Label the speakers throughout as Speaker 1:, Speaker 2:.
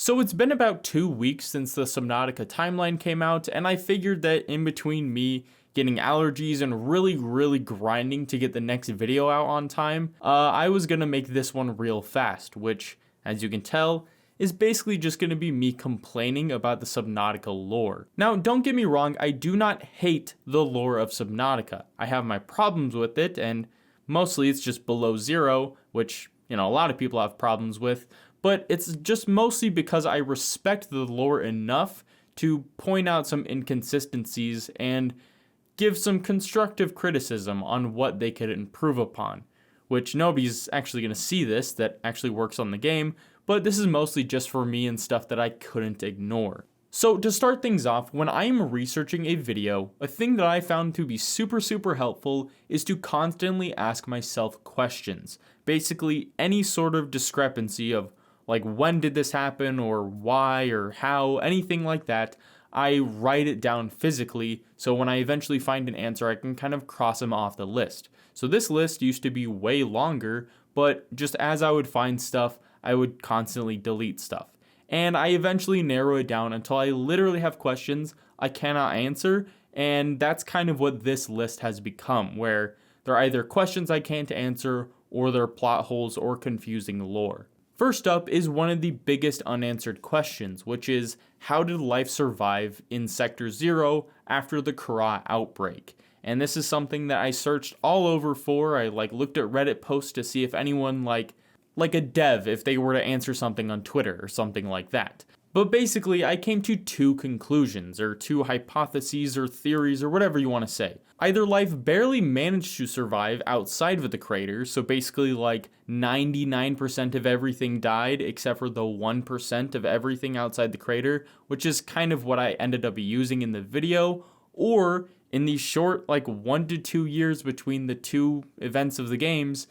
Speaker 1: So it's been about 2 weeks since the Subnautica timeline came out, and I figured that in between me getting allergies and really grinding to get the next video out on time, I was gonna make this one real fast, which, as you can tell, is basically just gonna be me complaining about the Subnautica lore. Now, don't get me wrong, I do not hate the lore of Subnautica. I have my problems with it, and mostly it's just below zero, which, a lot of people have problems with, but it's just mostly because I respect the lore enough to point out some inconsistencies and give some constructive criticism on what they could improve upon, which nobody's actually going to see this that actually works on the game, but this is mostly just for me and stuff that I couldn't ignore. So to start things off, when I am researching a video, a thing that I found to be super helpful is to constantly ask myself questions. Basically, any sort of discrepancy of like when did this happen or why or how, anything like that, I write it down physically so when I eventually find an answer I can kind of cross them off the list. So this list used to be way longer, but just as I would find stuff, I would constantly delete stuff. And I eventually narrow it down until I literally have questions I cannot answer, and that's kind of what this list has become, where they're either questions I can't answer or they're plot holes or confusing lore. First up is one of the biggest unanswered questions, which is how did life survive in Sector 0 after the Kara outbreak? And this is something that I searched all over for. I looked at Reddit posts to see if anyone like a dev, if they were to answer something on Twitter or something like that. But basically, I came to two conclusions, or two hypotheses, or theories, or whatever you want to say. Either life barely managed to survive outside of the crater, so basically 99% of everything died except for the 1% of everything outside the crater, which is kind of what I ended up using in the video, or in the short 1 to 2 years between the two events of the games,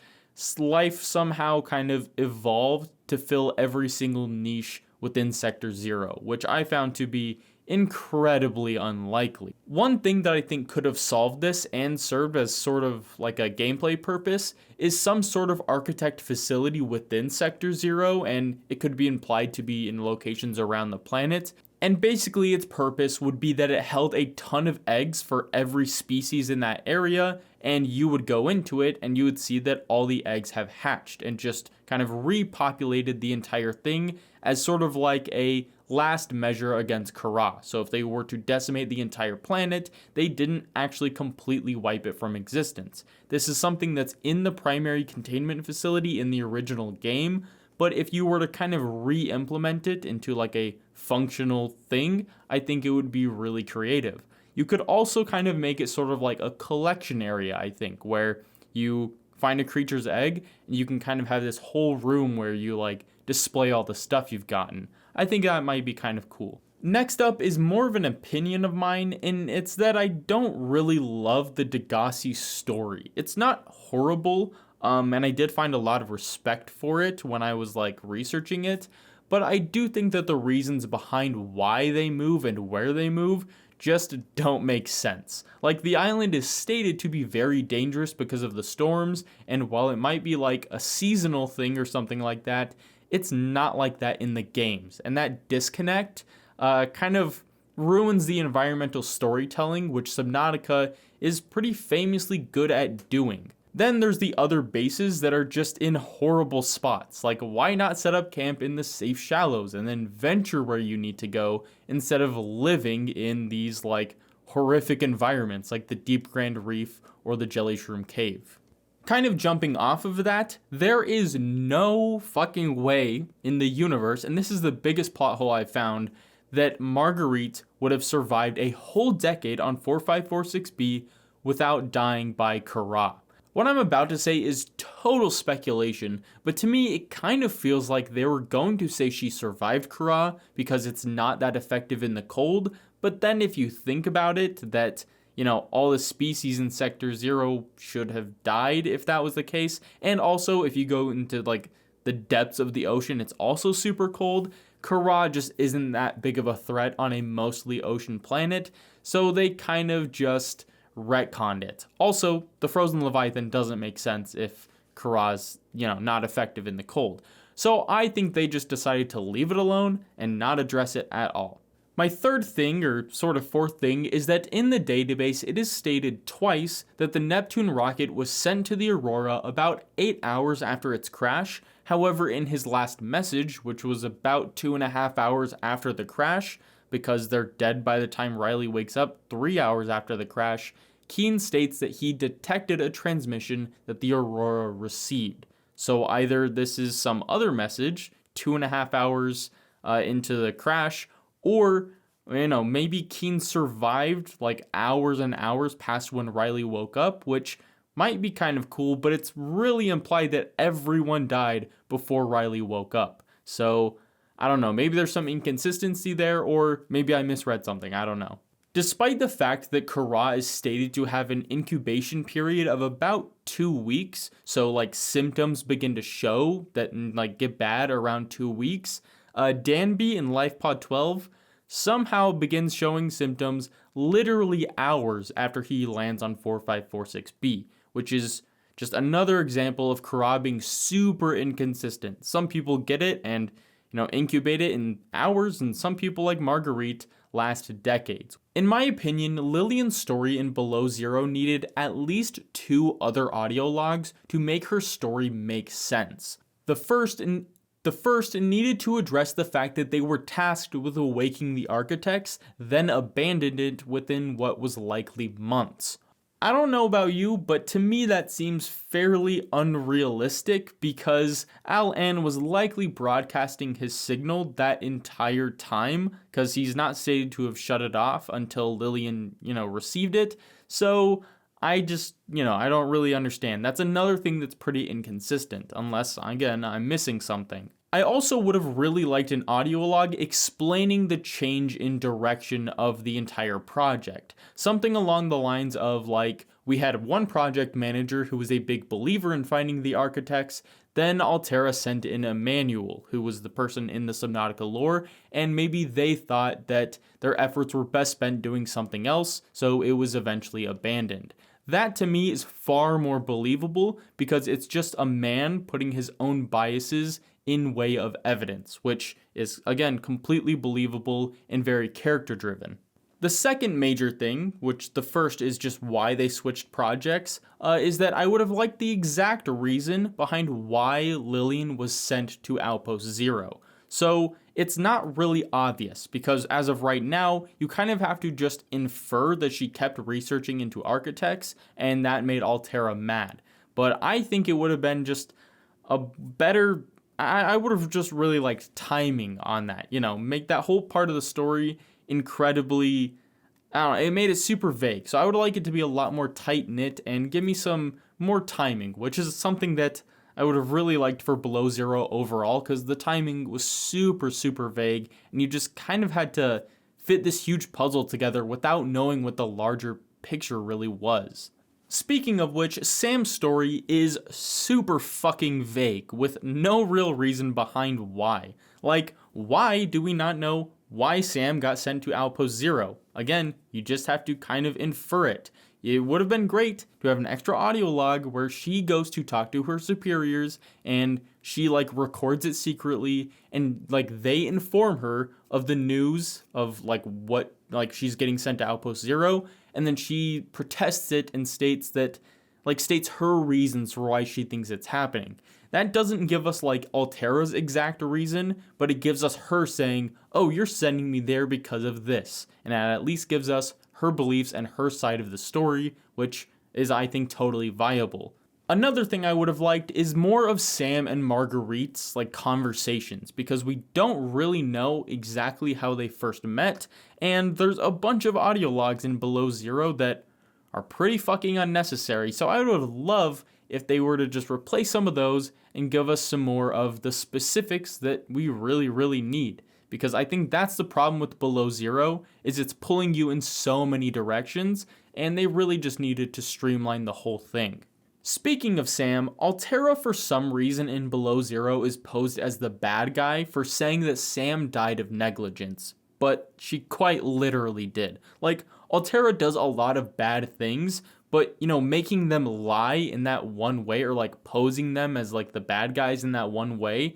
Speaker 1: life somehow kind of evolved to fill every single niche within Sector 0, which I found to be incredibly unlikely. One thing that I think could have solved this and served as sort of like a gameplay purpose is some sort of architect facility within Sector 0, and it could be implied to be in locations around the planet. And basically its purpose would be that it held a ton of eggs for every species in that area, and you would go into it and you would see that all the eggs have hatched and just kind of repopulated the entire thing as sort of like a last measure against Kara. So if they were to decimate the entire planet, they didn't actually completely wipe it from existence. This is something that's in the primary containment facility in the original game, but if you were to kind of re-implement it into a functional thing, I think it would be really creative. You could also kind of make it sort of like a collection area, I think, where you find a creature's egg and you can kind of have this whole room where you display all the stuff you've gotten. I think that might be kind of cool. Next up is more of an opinion of mine, and it's that I don't really love the Degassi story. It's not horrible, and I did find a lot of respect for it when I was researching it, but I do think that the reasons behind why they move and where they move just don't make sense. The island is stated to be very dangerous because of the storms, and while it might be a seasonal thing or something like that, it's not like that in the games. And that disconnect kind of ruins the environmental storytelling, which Subnautica is pretty famously good at doing. Then there's the other bases that are just in horrible spots. Why not set up camp in the safe shallows and then venture where you need to go instead of living in these horrific environments like the Deep Grand Reef or the Jelly Shroom Cave? Kind of jumping off of that, there is no fucking way in the universe, and this is the biggest plot hole I've found, that Marguerite would have survived a whole decade on 4546B without dying by Kara. What I'm about to say is total speculation, but to me it kind of feels like they were going to say she survived Kara because it's not that effective in the cold, but then if you think about it, that all the species in Sector 0 should have died if that was the case, and also if you go into the depths of the ocean, it's also super cold. Kara just isn't that big of a threat on a mostly ocean planet, so they kind of just retconned it. Also, the frozen Leviathan doesn't make sense if Kara's, not effective in the cold. So I think they just decided to leave it alone and not address it at all. My third thing, or sort of fourth thing, is that in the database it is stated twice that the Neptune rocket was sent to the Aurora about 8 hours after its crash. However, in his last message, which was about 2.5 hours after the crash, because they're dead by the time Riley wakes up 3 hours after the crash, Keen states that he detected a transmission that the Aurora received. So either this is some other message, 2.5 hours into the crash, or, maybe Keen survived like hours and hours past when Riley woke up, which might be kind of cool, but it's really implied that everyone died before Riley woke up. So, I don't know, maybe there's some inconsistency there, or maybe I misread something, I don't know. Despite the fact that Kara is stated to have an incubation period of about 2 weeks, so like symptoms begin to show that like get bad around 2 weeks, Danby in LifePod 12 somehow begins showing symptoms literally hours after he lands on 4546B, which is just another example of Kara being super inconsistent. Some people get it and, incubate it in hours, and some people like Marguerite last decades. In my opinion, Lillian's story in Below Zero needed at least 2 other audio logs to make her story make sense. The first needed to address the fact that they were tasked with awakening the architects, then abandoned it within what was likely months. I don't know about you, but to me that seems fairly unrealistic because Al-An was likely broadcasting his signal that entire time because he's not stated to have shut it off until Lillian, received it. So I just, I don't really understand. That's another thing that's pretty inconsistent, unless, again, I'm missing something. I also would have really liked an audio log explaining the change in direction of the entire project. Something along the lines of, like, we had one project manager who was a big believer in finding the architects, then Altera sent in Emmanuel, who was the person in the Subnautica lore, and maybe they thought that their efforts were best spent doing something else, so it was eventually abandoned. That to me is far more believable because it's just a man putting his own biases in way of evidence, which is, again, completely believable and very character driven. The second major thing, which the first is just why they switched projects, is that I would have liked the exact reason behind why Lillian was sent to Outpost Zero. So it's not really obvious because as of right now, you kind of have to just infer that she kept researching into architects and that made Altera mad. But I think it would have been just a better, I would have just really liked timing on that, make that whole part of the story incredibly, I don't know, it made it super vague. So I would like it to be a lot more tight knit and give me some more timing, which is something that I would have really liked for Below Zero overall because the timing was super, super vague and you just kind of had to fit this huge puzzle together without knowing what the larger picture really was. Speaking of which, Sam's story is super fucking vague with no real reason behind why. Like, why do we not know why Sam got sent to Outpost Zero? Again, you just have to kind of infer it. It would have been great to have an extra audio log where she goes to talk to her superiors and she records it secretly and they inform her of the news of what she's getting sent to Outpost Zero, and then she protests it and states her reasons for why she thinks it's happening. That doesn't give us Altera's exact reason, but it gives us her saying, oh, you're sending me there because of this. And that at least gives us her beliefs and her side of the story, which is, I think, totally viable. Another thing I would have liked is more of Sam and Marguerite's conversations, because we don't really know exactly how they first met, and there's a bunch of audio logs in Below Zero that are pretty fucking unnecessary, so I would love if they were to just replace some of those and give us some more of the specifics that we really, really need. Because I think that's the problem with Below Zero, is it's pulling you in so many directions, and they really just needed to streamline the whole thing. Speaking of Sam, Altera for some reason in Below Zero is posed as the bad guy for saying that Sam died of negligence, but she quite literally did. Altera does a lot of bad things, but, making them lie in that one way or posing them as the bad guys in that one way,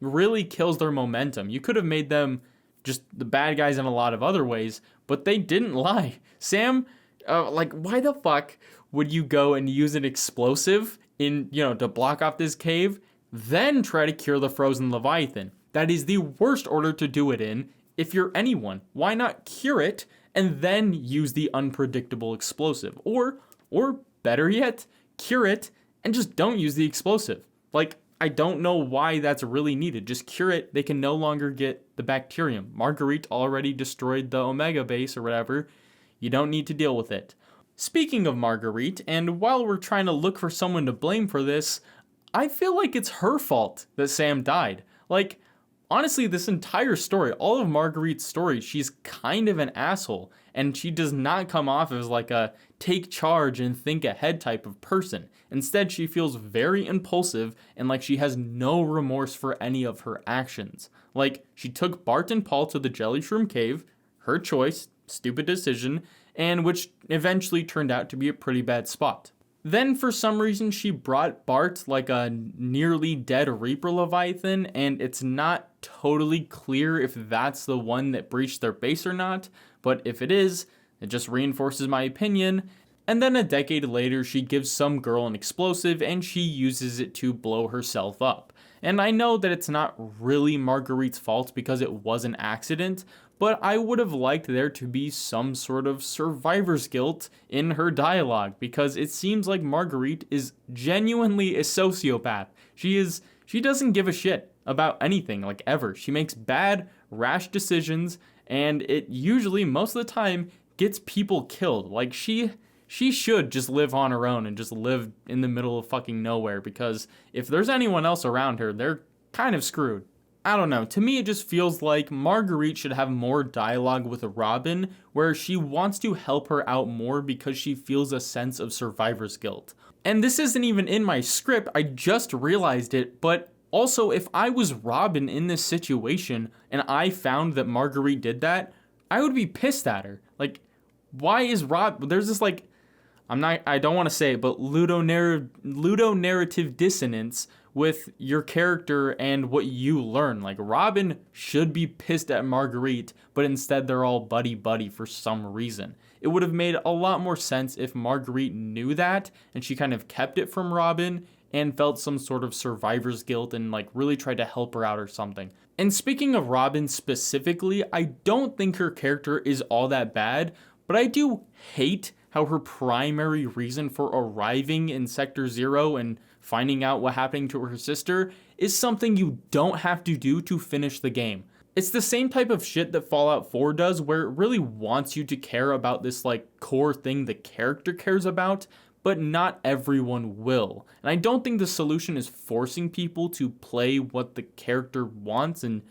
Speaker 1: really kills their momentum. You could have made them just the bad guys in a lot of other ways, but they didn't lie. Sam, why the fuck would you go and use an explosive to block off this cave, then try to cure the frozen Leviathan? That is the worst order to do it in if you're anyone. Why not cure it and then use the unpredictable explosive? Or better yet, cure it and just don't use the explosive. I don't know why that's really needed. Just cure it. They can no longer get the bacterium. Marguerite already destroyed the Omega base or whatever. You don't need to deal with it. Speaking of Marguerite, and while we're trying to look for someone to blame for this, I feel like it's her fault that Sam died. Honestly, this entire story, all of Marguerite's story, she's kind of an asshole, and she does not come off as a take charge and think ahead type of person. Instead, she feels very impulsive and like she has no remorse for any of her actions. She took Bart and Paul to the Jelly Shroom Cave, her choice, stupid decision, and which eventually turned out to be a pretty bad spot. Then, for some reason, she brought Bart a nearly dead Reaper Leviathan, and it's not totally clear if that's the one that breached their base or not, but if it is, it just reinforces my opinion. And then a decade later, she gives some girl an explosive, and she uses it to blow herself up. And I know that it's not really Marguerite's fault because it was an accident, but I would have liked there to be some sort of survivor's guilt in her dialogue, because it seems like Marguerite is genuinely a sociopath. She doesn't give a shit about anything, ever. She makes bad, rash decisions, and it usually, most of the time, gets people killed. She should just live on her own and just live in the middle of fucking nowhere, because if there's anyone else around her, they're kind of screwed. I don't know, to me it just feels like Marguerite should have more dialogue with Robin, where she wants to help her out more because she feels a sense of survivor's guilt. And this isn't even in my script, I just realized it, but also if I was Robin in this situation and I found that Marguerite did that, I would be pissed at her. Why is there's this I don't want to say it, but ludonarrative dissonance with your character and what you learn. Robin should be pissed at Marguerite, but instead they're all buddy-buddy for some reason. It would have made a lot more sense if Marguerite knew that and she kind of kept it from Robin and felt some sort of survivor's guilt and really tried to help her out or something. And speaking of Robin specifically, I don't think her character is all that bad, but I do hate how her primary reason for arriving in Sector 0 and finding out what happened to her sister is something you don't have to do to finish the game. It's the same type of shit that Fallout 4 does, where it really wants you to care about this core thing the character cares about, but not everyone will. And I don't think the solution is forcing people to play what the character wants and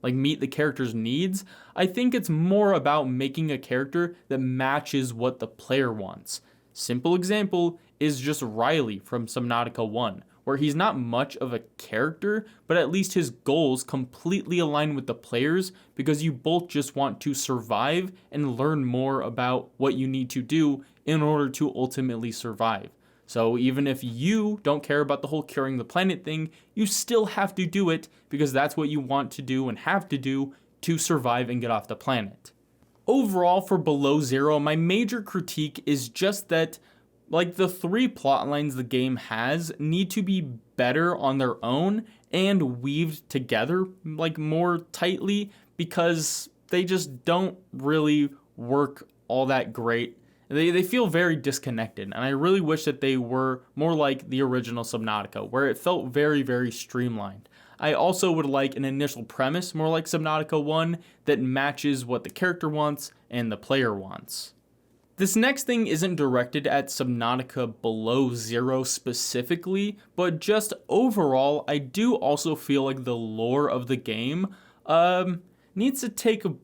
Speaker 1: meet the character's needs. I think it's more about making a character that matches what the player wants. Simple example is just Riley from Subnautica 1, where he's not much of a character, but at least his goals completely align with the players because you both just want to survive and learn more about what you need to do in order to ultimately survive. So even if you don't care about the whole curing the planet thing, you still have to do it because that's what you want to do and have to do to survive and get off the planet. Overall, for Below Zero, my major critique is just that the 3 plot lines the game has need to be better on their own and weaved together more tightly, because they just don't really work all that great. They feel very disconnected, and I really wish that they were more like the original Subnautica, where it felt very, very streamlined. I also would like an initial premise more like Subnautica 1 that matches what the character wants and the player wants. This next thing isn't directed at Subnautica Below Zero specifically, but just overall, I do also feel like the lore of the game needs to take a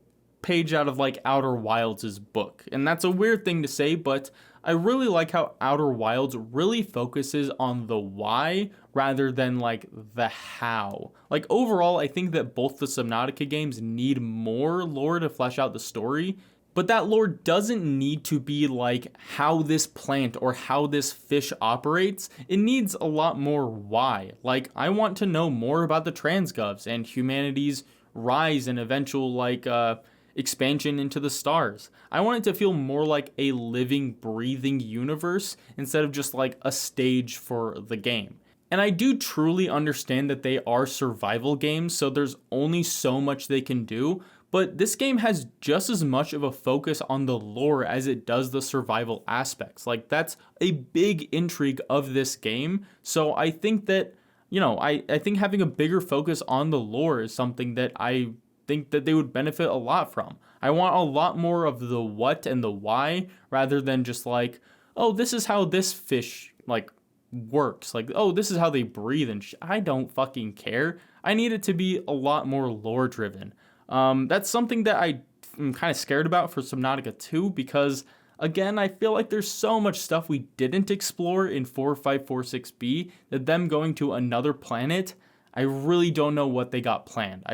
Speaker 1: page out of Outer Wilds' book. And that's a weird thing to say, but I really like how Outer Wilds really focuses on the why rather than the how. Overall, I think that both the Subnautica games need more lore to flesh out the story, But that lore doesn't need to be like how this plant or how this fish operates. It needs a lot more why. Like, I want to know more about the transgovs and humanity's rise and eventual expansion into the stars. I want it to feel more like a living, breathing universe instead of just like a stage for the game. And I do truly understand that they are survival games, so there's only so much they can do, but this game has just as much of a focus on the lore as it does the survival aspects. Like, that's a big intrigue of this game, so I think that, I think having a bigger focus on the lore is something that I think that they would benefit a lot from. I want a lot more of the what and the why, rather than just like, oh, this is how this fish, works. Like, oh, this is how they breathe and I don't fucking care. I need it to be a lot more lore driven. That's something that I'm kind of scared about for Subnautica 2 because, again, I feel like there's so much stuff we didn't explore in 4546B that them going to another planet, I really don't know what they got planned.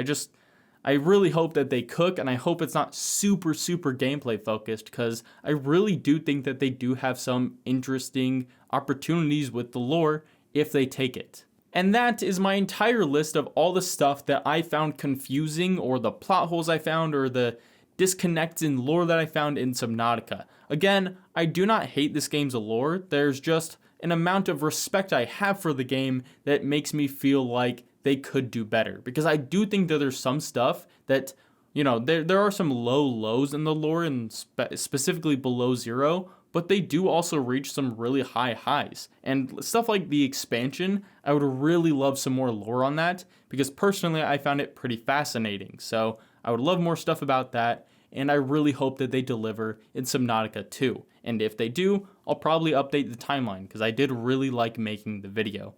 Speaker 1: I really hope that they cook, and I hope it's not super, super gameplay focused, because I really do think that they do have some interesting opportunities with the lore if they take it. And that is my entire list of all the stuff that I found confusing, or the plot holes I found, or the disconnects in lore that I found in Subnautica. Again, I do not hate this game's lore. There's just an amount of respect I have for the game that makes me feel like they could do better, because I do think that there's some stuff that, there are some low lows in the lore, and specifically below zero, but they do also reach some really high highs. And stuff like the expansion, I would really love some more lore on that, because personally I found it pretty fascinating. So I would love more stuff about that, and I really hope that they deliver in Subnautica 2. And if they do, I'll probably update the timeline, because I did really like making the video.